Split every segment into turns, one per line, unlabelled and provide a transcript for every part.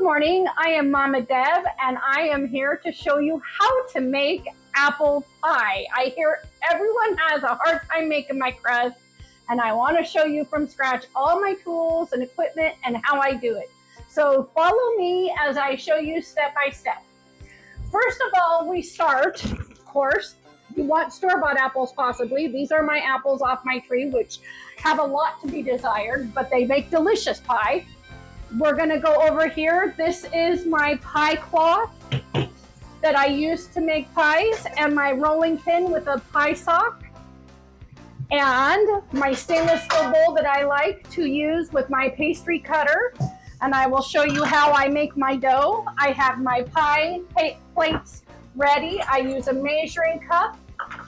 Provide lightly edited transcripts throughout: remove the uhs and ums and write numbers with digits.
morning, I am Mama Deb, and I am here to show you how to make apple pie. I hear everyone has a hard time making my crust, and I want to show you from scratch all my tools and equipment and how I do it. So follow me as I show you step by step. First of all, we start, of course, you want store-bought apples possibly. These are my apples off my tree, which have a lot to be desired, but they make delicious pie. We're gonna go over here. This is my pie cloth that I use to make pies, and my rolling pin with a pie sock, and my stainless steel bowl that I like to use with my pastry cutter. And I will show you how I make my dough. I have my pie plates ready. I use a measuring cup,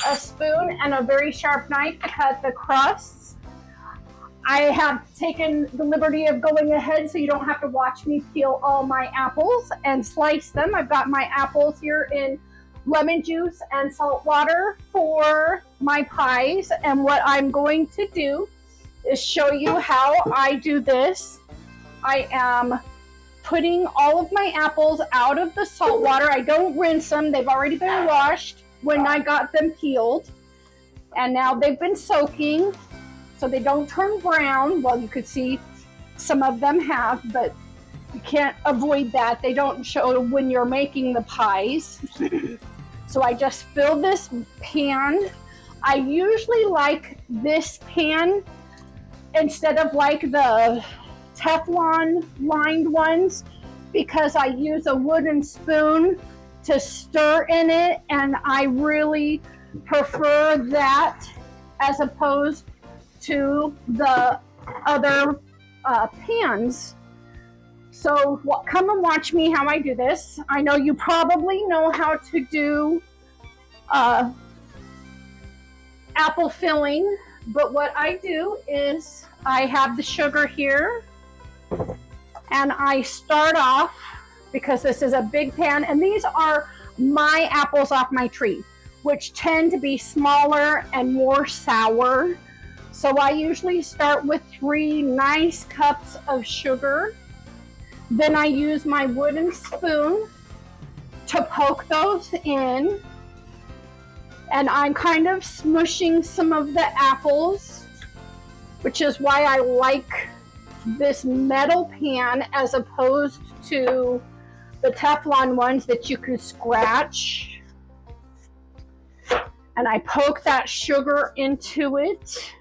a spoon, and a very sharp knife to cut the crusts. I have taken the liberty of going ahead so you don't have to watch me peel all my apples and slice them. I've got my apples here in lemon juice and salt water for my pies. And what I'm going to do is show you how I do this. I am putting all of my apples out of the salt water. I don't rinse them. They've already been washed when I got them peeled. And now they've been soaking so they don't turn brown. Well, you could see some of them have, but you can't avoid that. They don't show when you're making the pies. So I just fill this pan. I usually like this pan instead of like the Teflon lined ones because I use a wooden spoon to stir in it, and I really prefer that as opposed to the other pans. So come and watch me how I do this. I know you probably know how to do apple filling, but what I do is I have the sugar here, and I start off, because this is a big pan, and these are my apples off my tree, which tend to be smaller and more sour. So I usually start with 3 nice cups of sugar. Then I use my wooden spoon to poke those in. And I'm kind of smushing some of the apples, which is why I like this metal pan as opposed to the Teflon ones that you can scratch. And I poke that sugar into it.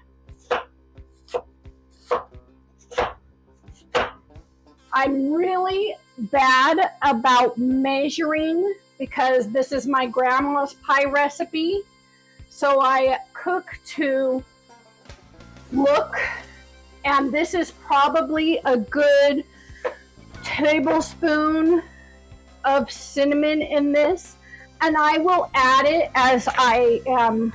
I'm really bad about measuring because this is my grandma's pie recipe. So I cook to look, and this is probably a good tablespoon of cinnamon in this. And I will add it as I am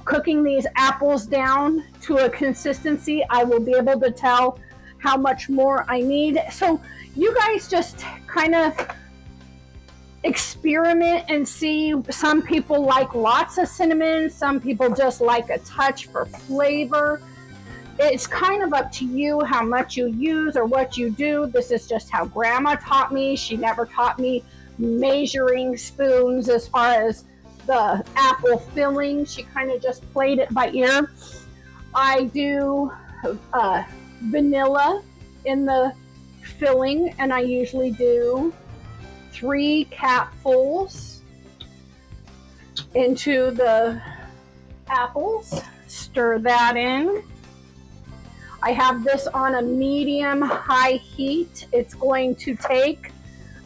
cooking these apples down to a consistency. I will be able to tell how much more I need. So you guys just kind of experiment and see. Some people like lots of cinnamon. Some people just like a touch for flavor. It's kind of up to you how much you use or what you do. This is just how Grandma taught me. She never taught me measuring spoons as far as the apple filling. She kind of just played it by ear. I do vanilla in the filling, and I usually do 3 capfuls into the apples. Stir that in. I have this on a medium-high heat. It's going to take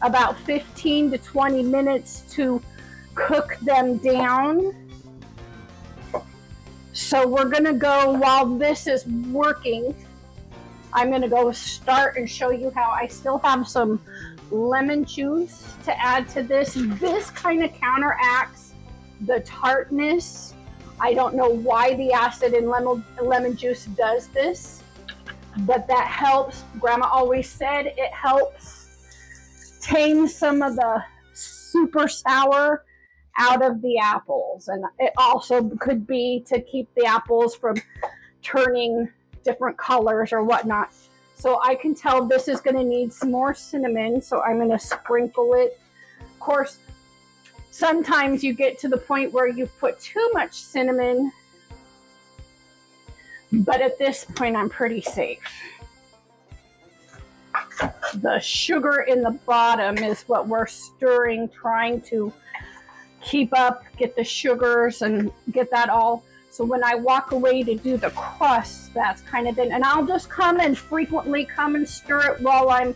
about 15 to 20 minutes to cook them down. So we're gonna go, while this is working, I'm gonna go start and show you how I still have some lemon juice to add to this. This kind of counteracts the tartness. I don't know why the acid in lemon juice does this, but that helps. Grandma always said it helps tame some of the super sour out of the apples. And it also could be to keep the apples from turning different colors or whatnot. So I can tell this is going to need some more cinnamon, so I'm going to sprinkle it. Of course, sometimes you get to the point where you've put too much cinnamon, but at this point I'm pretty safe. The sugar in the bottom is what we're stirring, trying to keep up, get the sugars and get that all. So when I walk away to do the crust, that's kind of then, and I'll just frequently come and stir it while I'm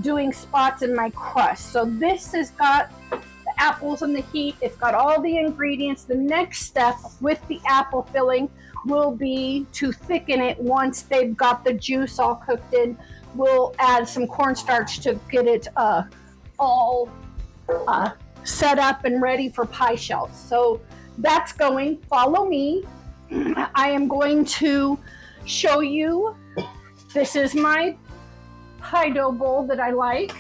doing spots in my crust. So this has got the apples and the heat. It's got all the ingredients. The next step with the apple filling will be to thicken it once they've got the juice all cooked in. We'll add some cornstarch to get it all set up and ready for pie shells. So that's going. Follow me. I am going to show you. This is my pie dough bowl that I like,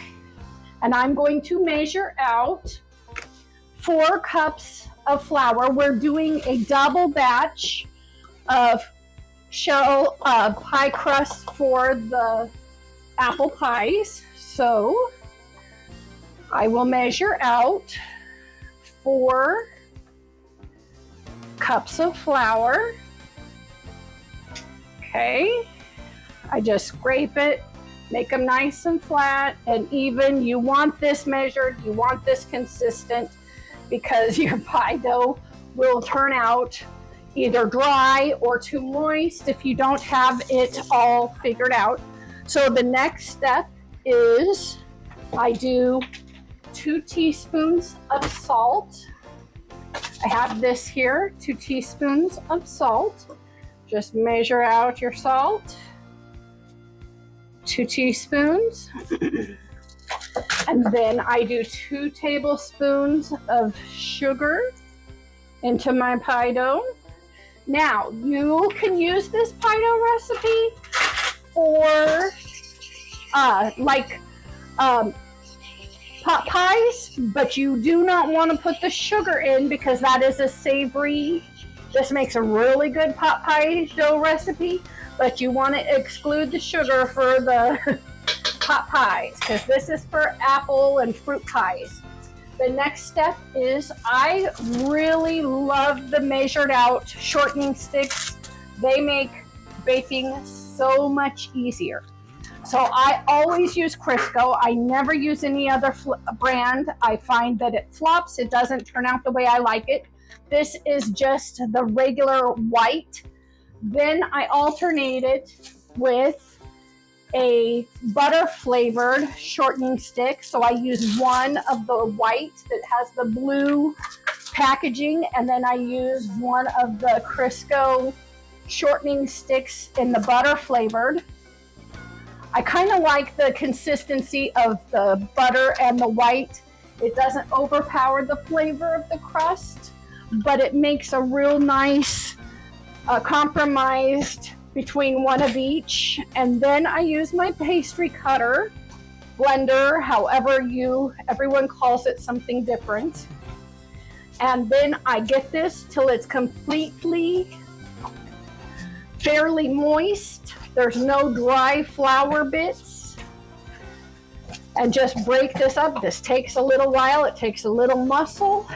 and I'm going to measure out 4 cups of flour. We're doing a double batch of shell pie crust for the apple pies. So I will measure out 4 cups of flour. Okay, I just scrape it, make them nice and flat and even. You want this measured, you want this consistent, because your pie dough will turn out either dry or too moist if you don't have it all figured out. So the next step is I do 2 teaspoons of salt. I have this here, 2 teaspoons of salt. Just measure out your salt. 2 teaspoons. And then I do 2 tablespoons of sugar into my pie dough. Now, you can use this pie dough recipe for pot pies, but you do not want to put the sugar in because that is a savory. This makes a really good pot pie dough recipe, but you want to exclude the sugar for the pot pies because this is for apple and fruit pies. The next step is I really love the measured out shortening sticks. They make baking so much easier. So I always use Crisco. I never use any other brand. I find that it flops. It doesn't turn out the way I like it. This is just the regular white. Then I alternate it with a butter flavored shortening stick. So I use one of the white that has the blue packaging, and then I use one of the Crisco shortening sticks in the butter flavored. I kind of like the consistency of the butter and the white. It doesn't overpower the flavor of the crust, but it makes a real nice compromised between one of each. And then I use my pastry cutter, blender, however everyone calls it something different. And then I get this till it's completely fairly moist. There's no dry flour bits. And just break this up. This takes a little while. It takes a little muscle.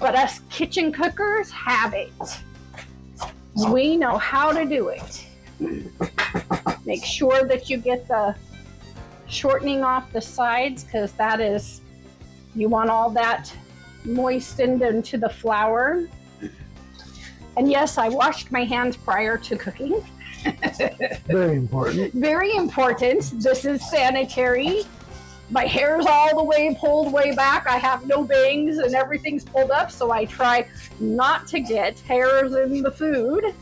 But us kitchen cookers have it. We know how to do it. Make sure that you get the shortening off the sides because that is, you want all that moistened into the flour. And yes, I washed my hands prior to cooking.
Very important.
Very important. This is sanitary. My hair's all the way pulled way back. I have no bangs and everything's pulled up, so I try not to get hairs in the food,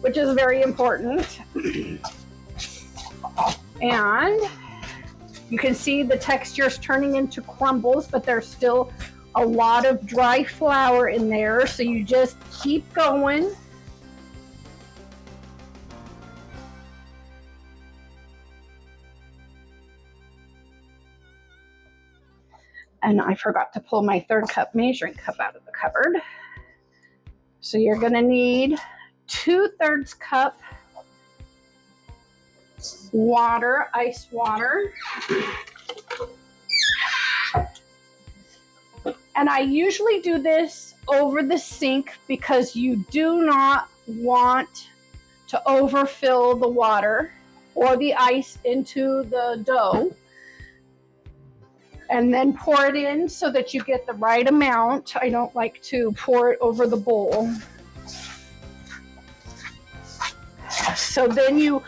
which is very important. And you can see the texture's turning into crumbles, but there's still a lot of dry flour in there, so you just keep going. And I forgot to pull my 1/3 cup measuring cup out of the cupboard. So you're gonna need 2/3 cup water, ice water. And I usually do this over the sink because you do not want to overfill the water or the ice into the dough. And then pour it in so that you get the right amount. I don't like to pour it over the bowl. So then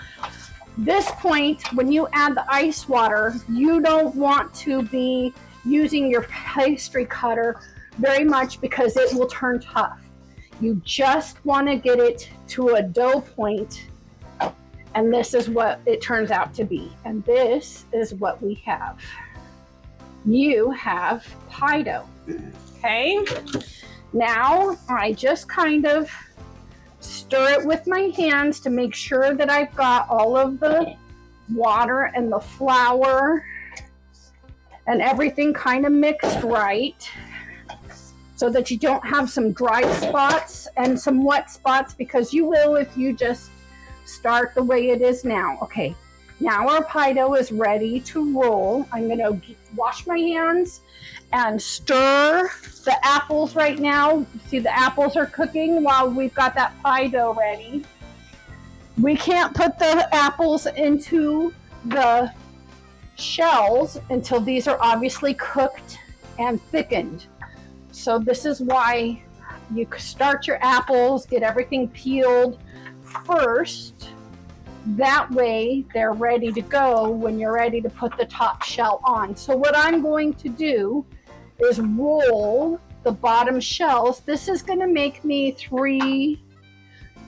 this point, when you add the ice water, you don't want to be using your pastry cutter very much because it will turn tough. You just want to get it to a dough point, and this is what it turns out to be. And this is what we have. You have pie dough, okay? Now I just kind of stir it with my hands to make sure that I've got all of the water and the flour and everything kind of mixed right so that you don't have some dry spots and some wet spots, because you will if you just start the way it is now. Okay, now our pie dough is ready to roll. I'm going to wash my hands and stir the apples right now. See, the apples are cooking while we've got that pie dough ready. We can't put the apples into the shells until these are obviously cooked and thickened. So this is why you start your apples, get everything peeled first. That way they're ready to go when you're ready to put the top shell on. So what I'm going to do is roll the bottom shells. This is going to make me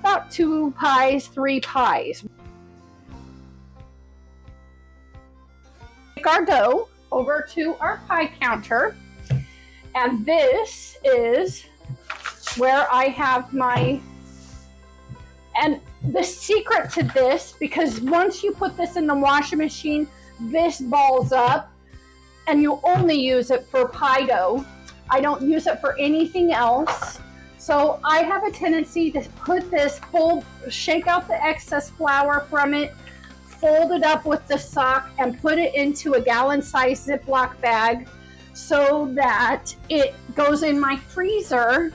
about 2 pies, 3 pies. Take our dough over to our pie counter, and this is where I have and the secret to this, because once you put this in the washing machine, this balls up, and you only use it for pie dough. I don't use it for anything else. So I have a tendency to put this shake out the excess flour from it, fold it up with the sock, and put it into a gallon-sized Ziploc bag so that it goes in my freezer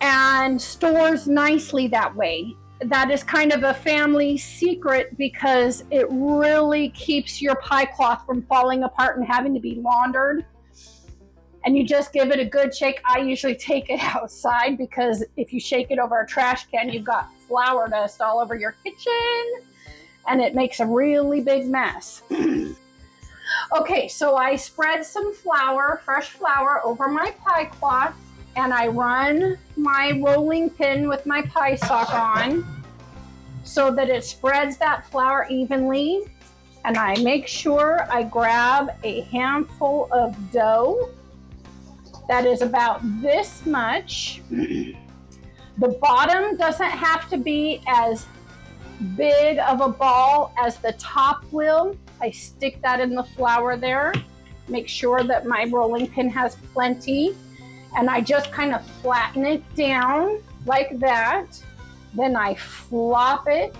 and stores nicely that way. That is kind of a family secret because it really keeps your pie cloth from falling apart and having to be laundered. And you just give it a good shake. I usually take it outside because if you shake it over a trash can, you've got flour dust all over your kitchen and it makes a really big mess. Okay, so I spread some flour, fresh flour, over my pie cloth, and I run my rolling pin with my pie sock on so that it spreads that flour evenly. And I make sure I grab a handful of dough that is about this much. The bottom doesn't have to be as big of a ball as the top will. I stick that in the flour there, make sure that my rolling pin has plenty, and I just kind of flatten it down like that. Then I flop it,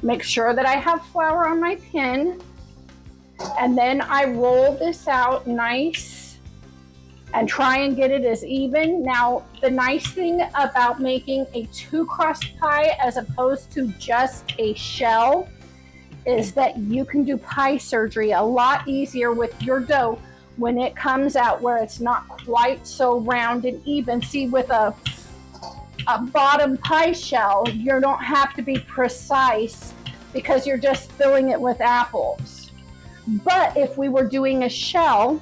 make sure that I have flour on my pin, and then I roll this out nice and try and get it as even. Now, the nice thing about making a 2-crust pie as opposed to just a shell is that you can do pie surgery a lot easier with your dough when it comes out where it's not quite so round and even. See, with a bottom pie shell, you don't have to be precise because you're just filling it with apples. But if we were doing a shell,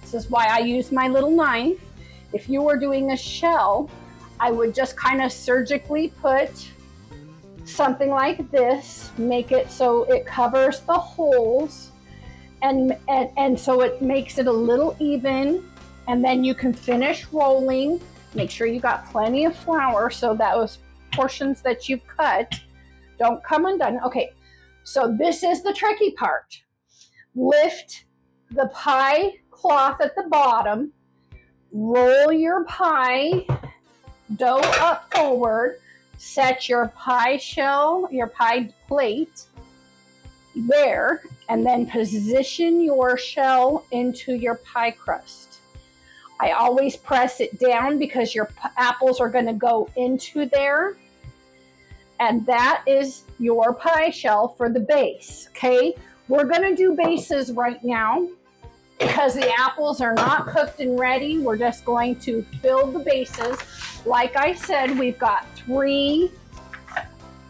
this is why I use my little knife. If you were doing a shell, I would just kind of surgically put something like this, make it so it covers the holes, and so it makes it a little even, and then you can finish rolling. Make sure you got plenty of flour so that those portions that you've cut don't come undone. Okay, so this is the tricky part. Lift the pie cloth at the bottom, roll your pie dough up forward, set your pie shell, your pie plate there, and then position your shell into your pie crust. I always press it down because your apples are going to go into there. And that is your pie shell for the base, okay? We're going to do bases right now because the apples are not cooked and ready. We're just going to fill the bases. Like I said, we've got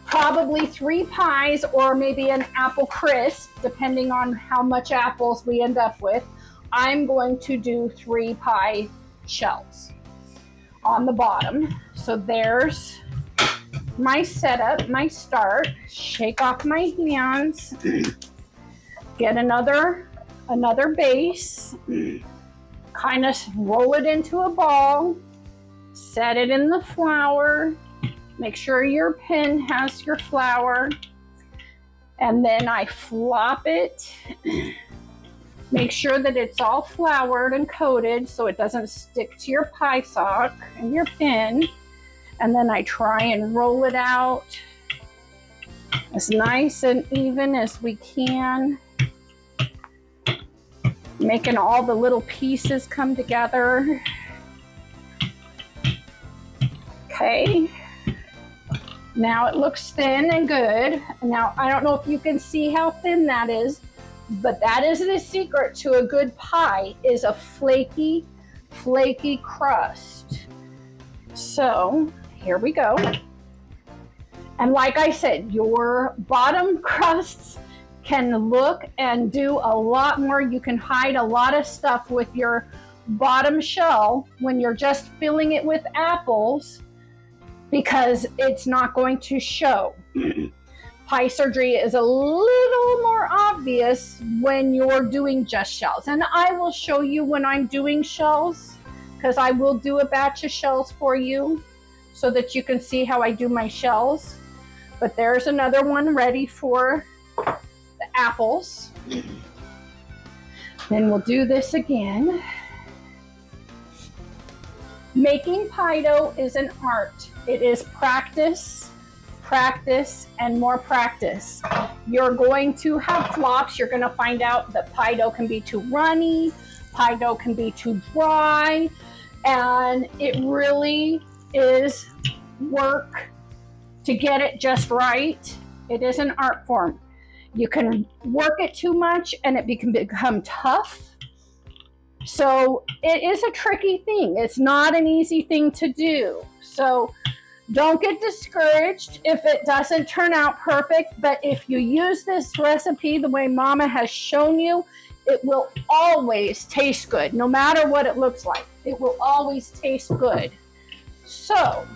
probably three pies or maybe an apple crisp, depending on how much apples we end up with. I'm going to do 3 pie shells on the bottom. So there's my setup, my start. Shake off my hands. Get another base. Kind of roll it into a ball. Set it in the flour. Make sure your pin has your flour. And then I flop it. Make sure that it's all floured and coated so it doesn't stick to your pie sock and your pin. And then I try and roll it out as nice and even as we can. Making all the little pieces come together. Okay. Now it looks thin and good. Now I don't know if you can see how thin that is, but that is the secret to a good pie, is a flaky crust. So here we go. And like I said, your bottom crusts can look and do a lot more. You can hide a lot of stuff with your bottom shell when you're just filling it with apples, because it's not going to show. Pie surgery is a little more obvious when you're doing just shells. And I will show you when I'm doing shells, because I will do a batch of shells for you so that you can see how I do my shells. But there's another one ready for the apples. Then we'll do this again. Making pie dough is an art. It is practice, practice, and more practice. You're going to have flops. You're going to find out that pie dough can be too runny, pie dough can be too dry, and it really is work to get it just right. It is an art form. You can work it too much and it can become tough. So it is a tricky thing. It's not an easy thing to do. So don't get discouraged if it doesn't turn out perfect. But if you use this recipe the way Mama has shown you, it will always taste good. No matter what it looks like, it will always taste good. So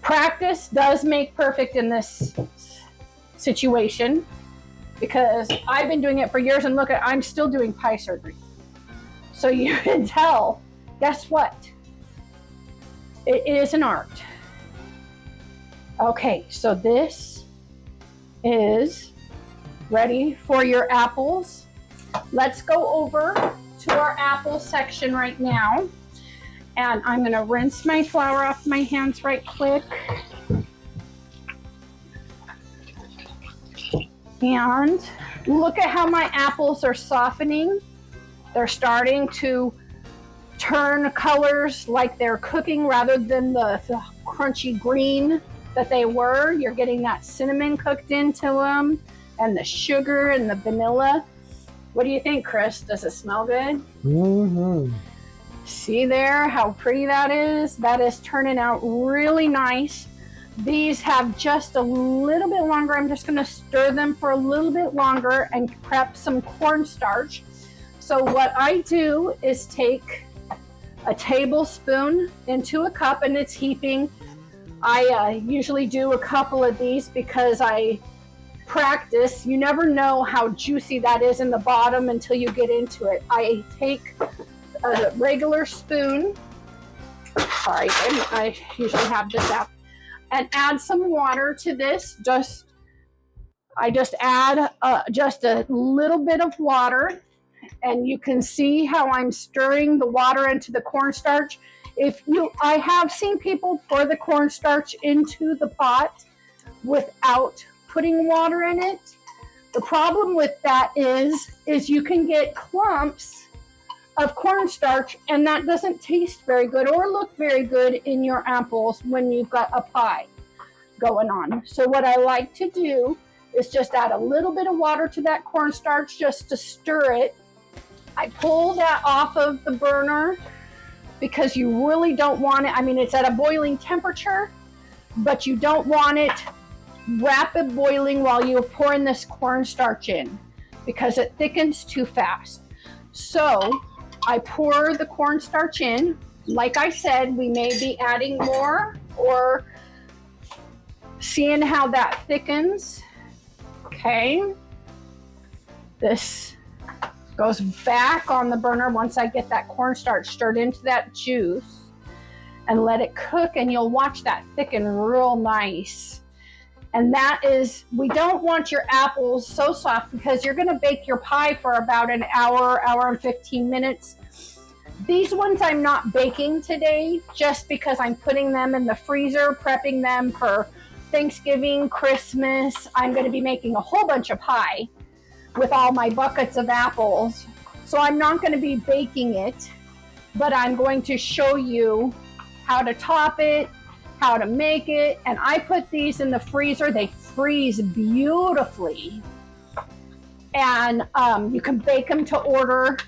practice does make perfect in this situation, because I've been doing it for years, and look, I'm still doing pie surgery. So you can tell, guess what? It is an art. Okay, so this is ready for your apples. Let's go over to our apple section right now. And I'm gonna rinse my flour off my hands right quick. And look at how my apples are softening. They're starting to turn colors like they're cooking rather than the crunchy green that they were. You're getting that cinnamon cooked into them and the sugar and the vanilla. What do you think, Chris? Does it smell good?
Mm-hmm.
See there how pretty that is? That is turning out really nice. These have just a little bit longer. I'm just going to stir them for a little bit longer and prep some cornstarch. So what I do is take a tablespoon into a cup, and it's heaping. I usually do a couple of these because I practice. You never know how juicy that is in the bottom until you get into it. I take a regular spoon. Sorry, I usually have this out. And add some water to this. I just add just a little bit of water, and you can see how I'm stirring the water into the cornstarch. I have seen people pour the cornstarch into the pot without putting water in it. The problem with that is you can get clumps of cornstarch, and that doesn't taste very good or look very good in your apples when you've got a pie going on. So what I like to do is just add a little bit of water to that cornstarch just to stir it. I pull that off of the burner because you really don't want it. I mean, it's at a boiling temperature, but you don't want it rapid boiling while you're pouring this cornstarch in because it thickens too fast. So I pour the cornstarch in. Like I said, we may be adding more or seeing how that thickens. Okay. This goes back on the burner once I get that cornstarch stirred into that juice and let it cook, and you'll watch that thicken real nice. And that is, we don't want your apples so soft because you're going to bake your pie for about an hour and 15 minutes. These ones I'm not baking today just because I'm putting them in the freezer, prepping them for Thanksgiving, Christmas. I'm going to be making a whole bunch of pie with all my buckets of apples. So I'm not going to be baking it, but I'm going to show you how to top it, how to make it. And I put these in the freezer. They freeze beautifully. And you can bake them to order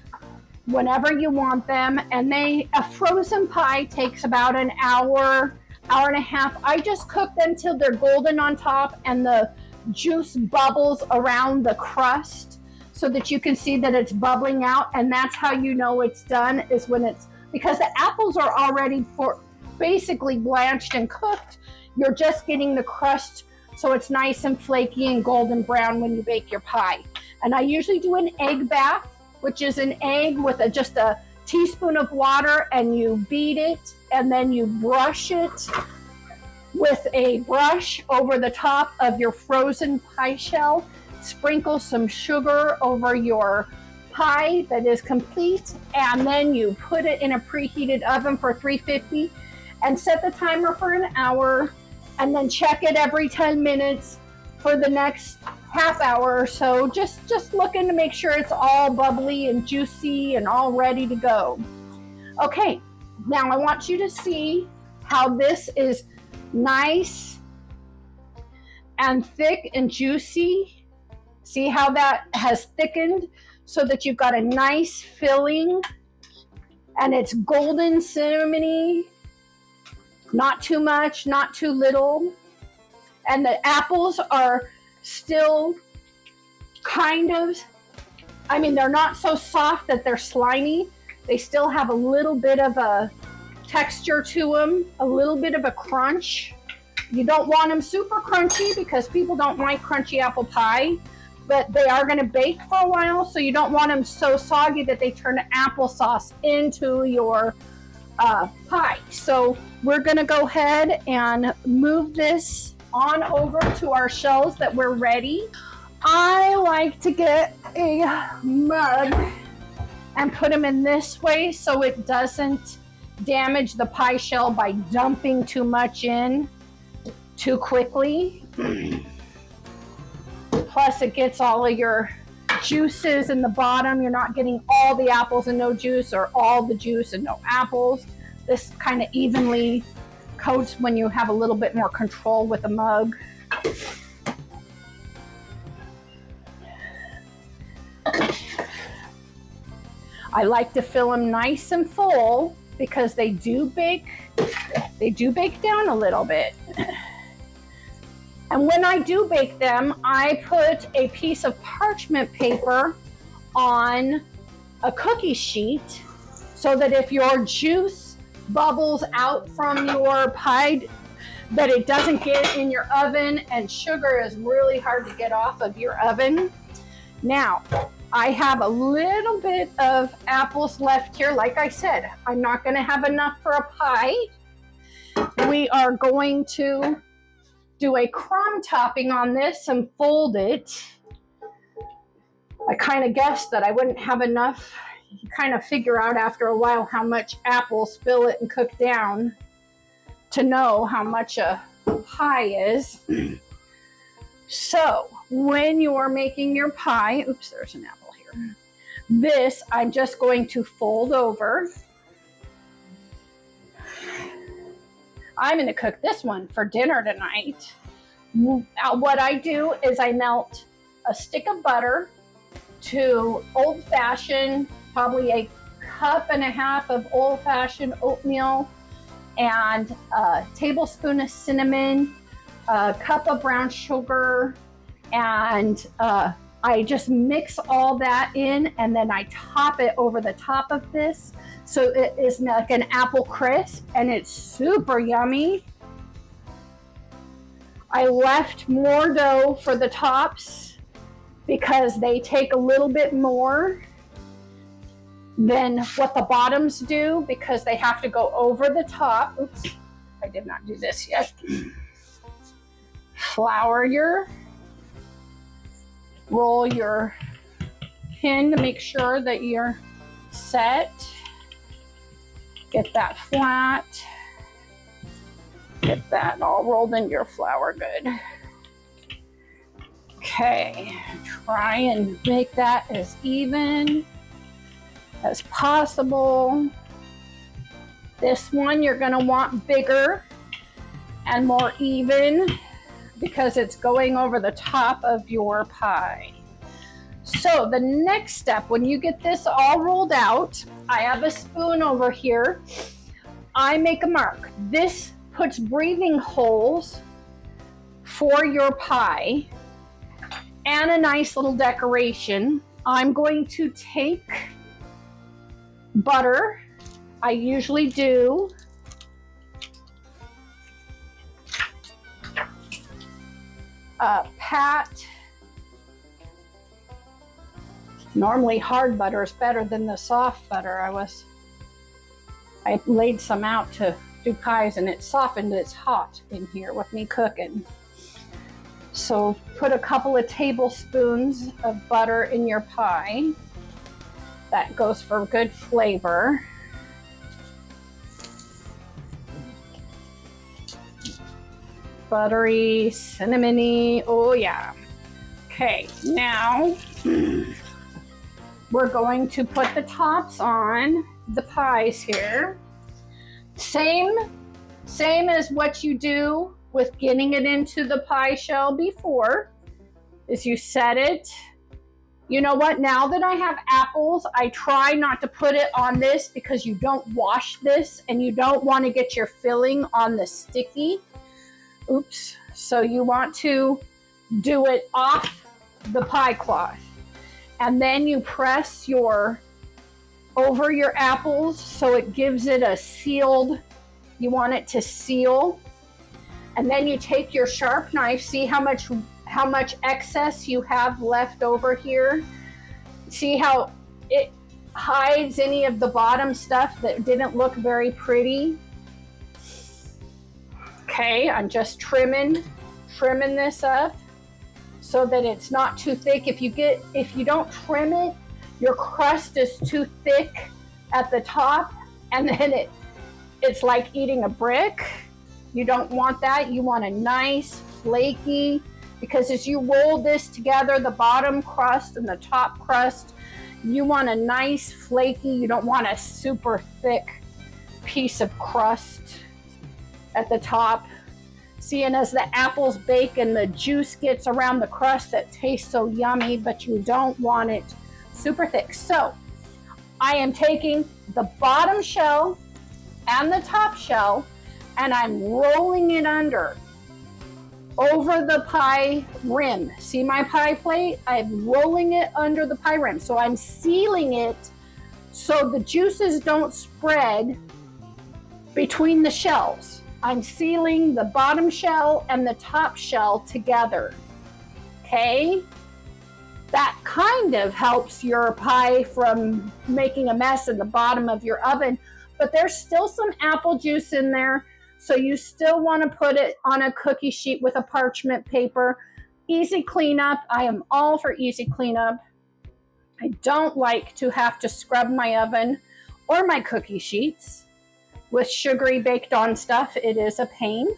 whenever you want them. And a frozen pie takes about an hour and a half. I just cook them till they're golden on top and the juice bubbles around the crust so that you can see that it's bubbling out. And that's how you know it's done, is when it's, because the apples are already basically blanched and cooked. You're just getting the crust so it's nice and flaky and golden brown when you bake your pie. And I usually do an egg bath, which is an egg with just a teaspoon of water, and you beat it, and then you brush it with a brush over the top of your frozen pie shell. Sprinkle some sugar over your pie that is complete, and then you put it in a preheated oven for 350 and set the timer for an hour, and then check it every 10 minutes for the next half hour or so, just looking to make sure it's all bubbly and juicy and all ready to go. Okay, now I want you to see how this is nice and thick and juicy. See how that has thickened so that you've got a nice filling, and it's golden cinnamony, not too much, not too little. And the apples are still kind of, I mean, they're not so soft that they're slimy. They still have a little bit of a texture to them, a little bit of a crunch. You don't want them super crunchy because people don't like crunchy apple pie, but they are going to bake for a while, so you don't want them so soggy that they turn applesauce into your pie. So we're going to go ahead and move this on over to our shells that we're ready. I like to get a mug and put them in this way so it doesn't damage the pie shell by dumping too much in too quickly. Plus it gets all of your juices in the bottom. You're not getting all the apples and no juice, or all the juice and no apples. This kind of evenly coats when you have a little bit more control with a mug. I like to fill them nice and full because they do bake down a little bit. And when I do bake them, I put a piece of parchment paper on a cookie sheet so that if your juice bubbles out from your pie, that it doesn't get in your oven, and sugar is really hard to get off of your oven. Now, I have a little bit of apples left here. Like I said, I'm not going to have enough for a pie. We are going to do a crumb topping on this and fold it. I kind of guessed that I wouldn't have enough you kind of figure out after a while how much apples fill it and cook down to know how much a pie is. So when you're making your pie, oops, there's an apple here. This I'm just going to fold over. I'm going to cook this one for dinner tonight. What I do is I melt a stick of butter to old-fashioned, probably a cup and a half of old-fashioned oatmeal, and a tablespoon of cinnamon, a cup of brown sugar, and I just mix all that in, and then I top it over the top of this. So it is like an apple crisp, and it's super yummy. I left more dough for the tops because they take a little bit more than what the bottoms do because they have to go over the top. Oops, I did not do this yet. Flour roll your pin to make sure that you're set. Get that flat. Get that all rolled into your flour good. Okay, try and make that as even as possible. This one you're going to want bigger and more even because it's going over the top of your pie. So the next step, when you get this all rolled out, I have a spoon over here. I make a mark. This puts breathing holes for your pie and a nice little decoration. I'm going to take butter. I usually do pat. Normally hard butter is better than the soft butter. I laid some out to do pies and it softened. It's hot in here with me cooking. So put a couple of tablespoons of butter in your pie. That goes for good flavor. Buttery, cinnamony, oh yeah. Okay, now we're going to put the tops on the pies here. Same as what you do with getting it into the pie shell before, is you set it. You know what, now that I have apples, I try not to put it on this because you don't wash this and you don't want to get your filling on the sticky. Oops, so you want to do it off the pie cloth. And then you press over your apples so it gives it a sealed, you want it to seal. And then you take your sharp knife, see how much excess you have left over here. See how it hides any of the bottom stuff that didn't look very pretty. Okay, I'm just trimming this up so that it's not too thick. If you don't trim it, your crust is too thick at the top and then it's like eating a brick. You don't want that. You want a nice flaky, because as you roll this together, the bottom crust and the top crust, you want a nice flaky. You don't want a super thick piece of crust at the top. See, and as the apples bake and the juice gets around the crust, that tastes so yummy, but you don't want it super thick. So I am taking the bottom shell and the top shell and I'm rolling it over the pie rim. See my pie plate? I'm rolling it under the pie rim. So I'm sealing it so the juices don't spread between the shells. I'm sealing the bottom shell and the top shell together. Okay? That kind of helps your pie from making a mess in the bottom of your oven, but there's still some apple juice in there, so you still want to put it on a cookie sheet with a parchment paper. Easy cleanup. I am all for easy cleanup. I don't like to have to scrub my oven or my cookie sheets with sugary baked on stuff. It is a pain.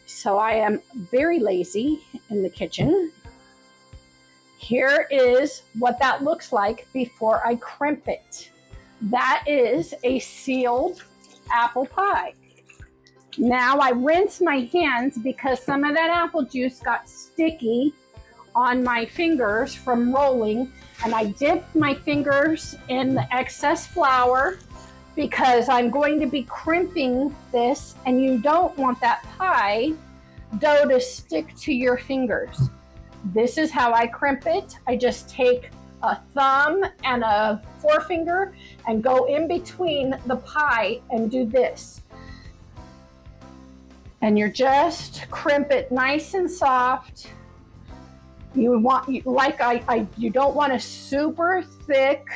So I am very lazy in the kitchen. Here is what that looks like before I crimp it. That is a sealed apple pie. Now I rinse my hands because some of that apple juice got sticky on my fingers from rolling, and I dipped my fingers in the excess flour because I'm going to be crimping this, and you don't want that pie dough to stick to your fingers. This is how I crimp it. I just take a thumb and a forefinger and go in between the pie and do this. And you're just crimp it nice and soft. You don't want a super thick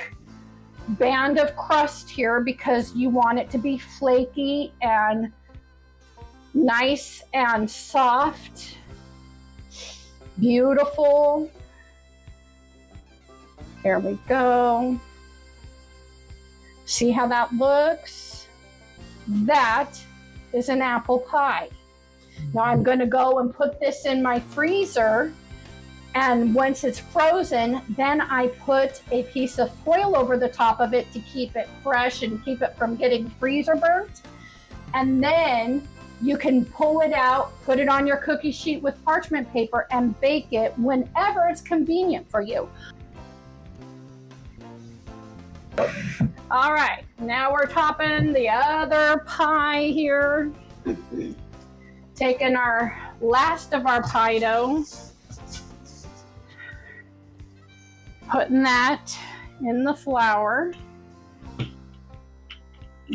band of crust here because you want it to be flaky and nice and soft. Beautiful. There we go. See how that looks? That is an apple pie. Now I'm going to go and put this in my freezer, and once it's frozen, then I put a piece of foil over the top of it to keep it fresh and keep it from getting freezer burnt. And then you can pull it out, put it on your cookie sheet with parchment paper, and bake it whenever it's convenient for you. All right, now we're topping the other pie here. Taking our last of our pie dough, putting that in the flour,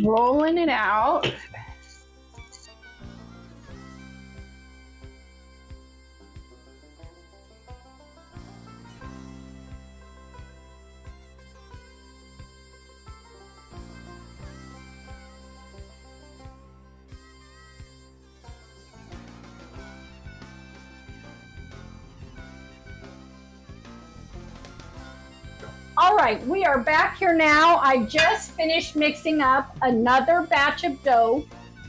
rolling it out. All right, we are back here now. I just finished mixing up another batch of dough,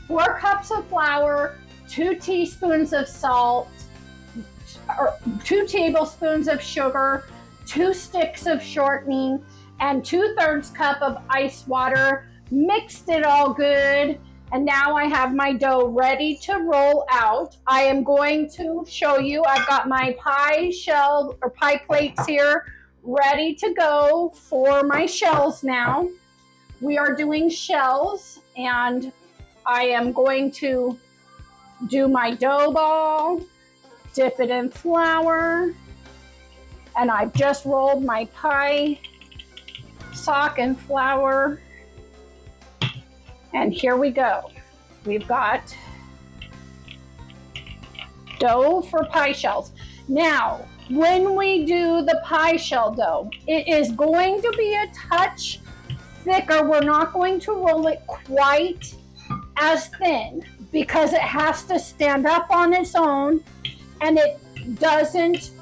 4 cups of flour, 2 teaspoons of salt, or 2 tablespoons of sugar, 2 sticks of shortening, and 2/3 cup of ice water. Mixed it all good, and now I have my dough ready to roll out. I am going to show you, I've got my pie shell or pie plates here ready to go for my shells now. We are doing shells, and I am going to do my dough ball, dip it in flour, and I've just rolled my pie sock in flour. And here we go. We've got dough for pie shells. Now, when we do the pie shell dough, it is going to be a touch thicker. We're not going to roll it quite as thin because it has to stand up on its own, and it doesn't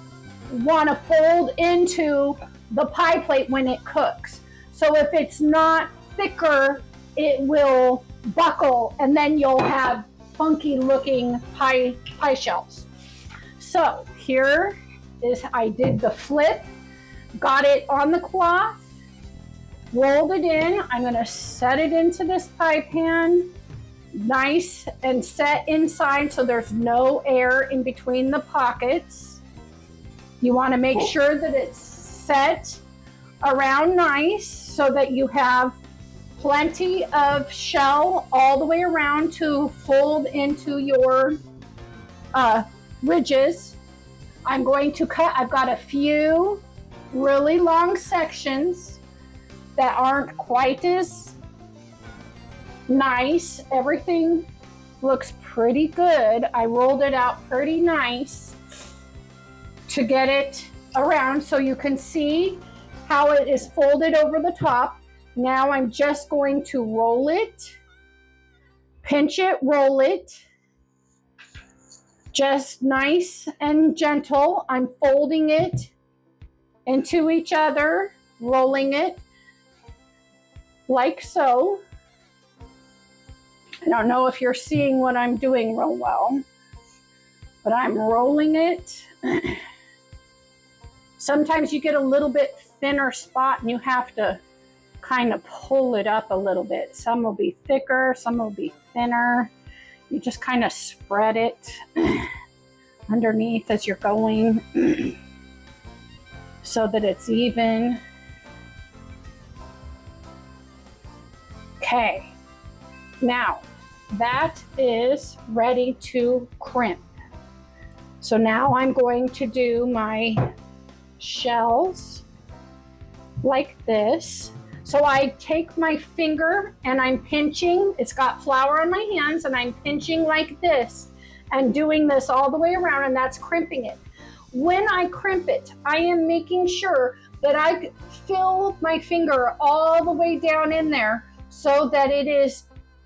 want to fold into the pie plate when it cooks. So if it's not thicker, it will buckle, and then you'll have funky looking pie shells. So here is, I did the flip, got it on the cloth, rolled it in. I'm going to set it into this pie pan, nice and set inside so there's no air in between the pockets. You want to make sure that it's set around nice so that you have plenty of shell all the way around to fold into your ridges. I'm going to cut, I've got a few really long sections that aren't quite as nice. Everything looks pretty good. I rolled it out pretty nice to get it around so you can see how it is folded over the top. Now I'm just going to roll it, pinch it, roll it, just nice and gentle. I'm folding it into each other rolling it like so. I don't know if you're seeing what I'm doing real well, but I'm rolling it. Sometimes you get a little bit thinner spot and you have to kind of pull it up a little bit. Some will be thicker, some will be thinner. You just kind of spread it underneath as you're going so that it's even. Okay, now that is ready to crimp. So now I'm going to do my shells like this. So I take my finger and I'm pinching. It's got flour on my hands and I'm pinching like this and doing this all the way around, and that's crimping it. When I crimp it, I am making sure that I fill my finger all the way down in there so that it is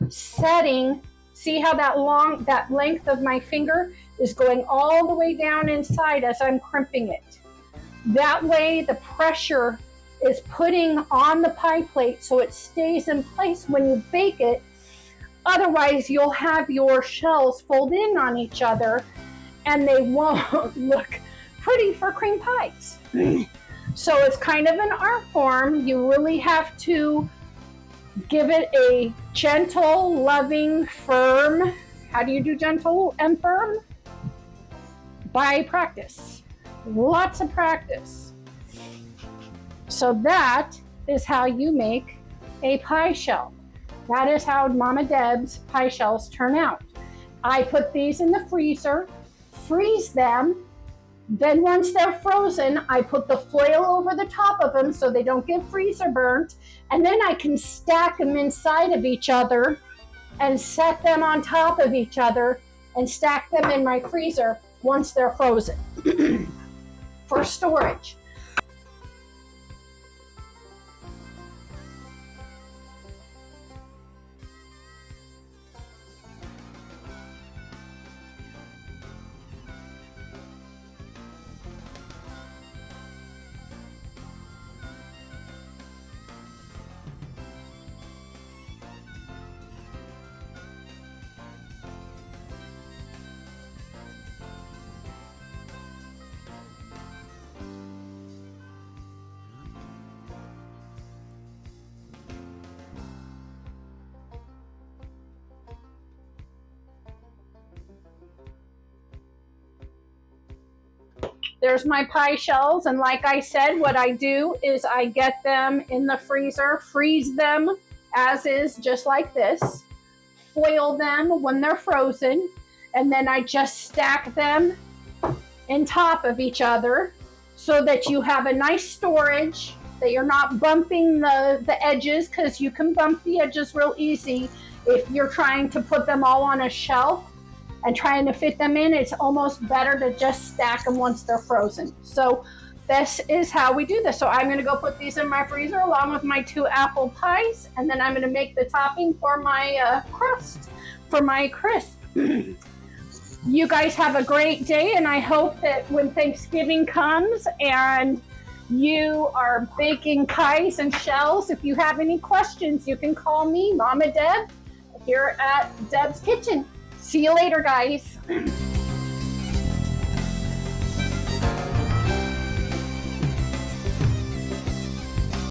setting. See how that length of my finger is going all the way down inside as I'm crimping it. That way the pressure is putting on the pie plate so it stays in place when you bake it. Otherwise, you'll have your shells fold in on each other and they won't look pretty for cream pies. So it's kind of an art form. You really have to give it a gentle, loving, firm. How do you do gentle and firm? By practice. Lots of practice. So that is how you make a pie shell. That is how Mama Deb's pie shells turn out. I put these in the freezer, freeze them. Then once they're frozen, I put the foil over the top of them so they don't get freezer burnt. And then I can stack them inside of each other and set them on top of each other and stack them in my freezer once they're frozen for storage. There's my pie shells, and like I said, what I do is I get them in the freezer, freeze them as is, just like this, foil them when they're frozen, and then I just stack them in top of each other so that you have a nice storage, that you're not bumping the edges, because you can bump the edges real easy if you're trying to put them all on a shelf and trying to fit them in. It's almost better to just stack them once they're frozen. So this is how we do this. So I'm gonna go put these in my freezer along with my 2 apple pies, and then I'm gonna make the topping for my crust, for my crisp. You guys have a great day, and I hope that when Thanksgiving comes and you are baking pies and shells, if you have any questions, you can call me, Mama Deb, here at Deb's Kitchen. See you later, guys.